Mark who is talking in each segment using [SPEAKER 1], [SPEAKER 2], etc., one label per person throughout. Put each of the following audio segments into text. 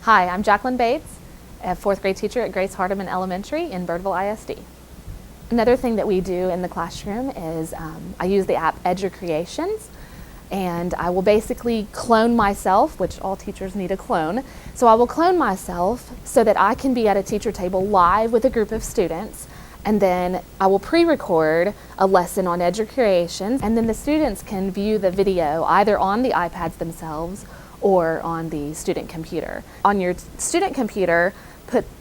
[SPEAKER 1] Hi, I'm Jacqueline Bates, a fourth grade teacher at Grace Hardeman Elementary in Birdville ISD. Another thing that we do in the classroom is I use the app Creations, and I will basically clone myself, which all teachers need a clone. So I will clone myself so that I can be at a teacher table live with a group of students, and then I will pre-record a lesson on Creations, and then the students can view the video either on the iPads themselves or on the student computer. On your student computer,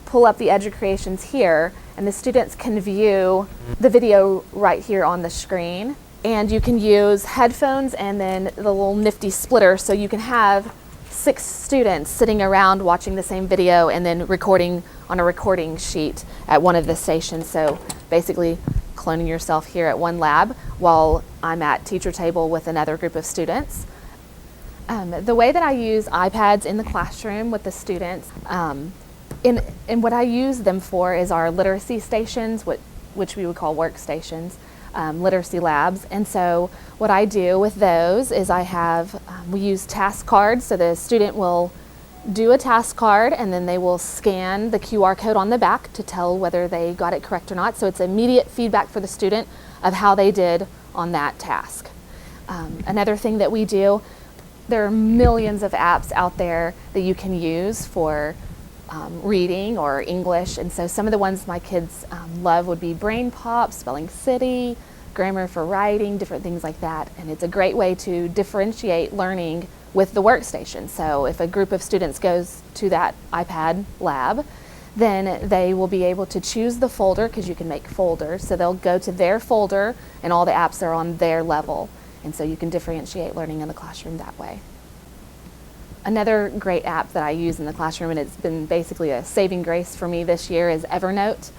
[SPEAKER 1] pull up the Creations here, and the students can view the video right here on the screen. And you can use headphones and then the little nifty splitter, so you can have 6 students sitting around watching the same video and then recording on a recording sheet at one of the stations. So basically cloning yourself here at one lab while I'm at teacher table with another group of students. The way that I use iPads in the classroom with the students, and what I use them for is our literacy stations, which we would call workstations, literacy labs. And so what I do with those is we use task cards, so the student will do a task card and then they will scan the QR code on the back to tell whether they got it correct or not. So it's immediate feedback for the student of how they did on that task. Another thing that we do, there are millions of apps out there that you can use for reading or English, and so some of the ones my kids love would be Brain Pop, Spelling City, Grammar for Writing, different things like that. And it's a great way to differentiate learning with the workstation. So if a group of students goes to that iPad lab, then they will be able to choose the folder, because you can make folders, so they'll go to their folder and all the apps are on their level. And so you can differentiate learning in the classroom that way. Another great app that I use in the classroom, and it's been basically a saving grace for me this year, is Evernote.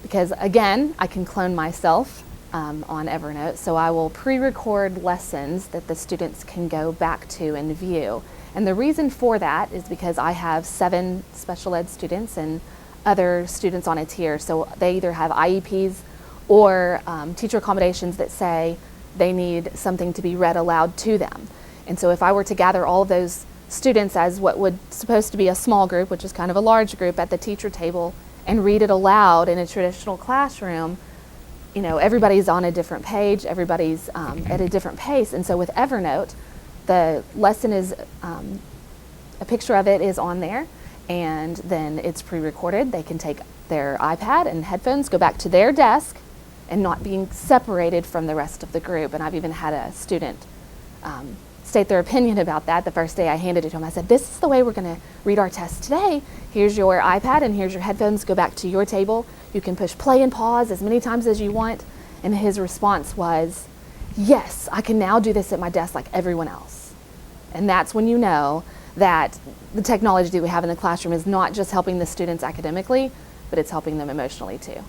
[SPEAKER 1] Because again, I can clone myself on Evernote, so I will pre-record lessons that the students can go back to and view. And the reason for that is because I have 7 special ed students and other students on a tier, so they either have IEPs or teacher accommodations that say they need something to be read aloud to them. And so if I were to gather all of those students as what would supposed to be a small group, which is kind of a large group, at the teacher table and read it aloud in a traditional classroom, you know, everybody's on a different page, everybody's at a different pace. And so with Evernote, the lesson is, a picture of it is on there, and then it's pre-recorded. They can take their iPad and headphones, go back to their desk, and not being separated from the rest of the group. And I've even had a student state their opinion about that. The first day I handed it to him, I said, this is the way we're going to read our test today. Here's your iPad and here's your headphones. Go back to your table. You can push play and pause as many times as you want. And his response was, yes, I can now do this at my desk like everyone else. And that's when you know that the technology that we have in the classroom is not just helping the students academically, but it's helping them emotionally too.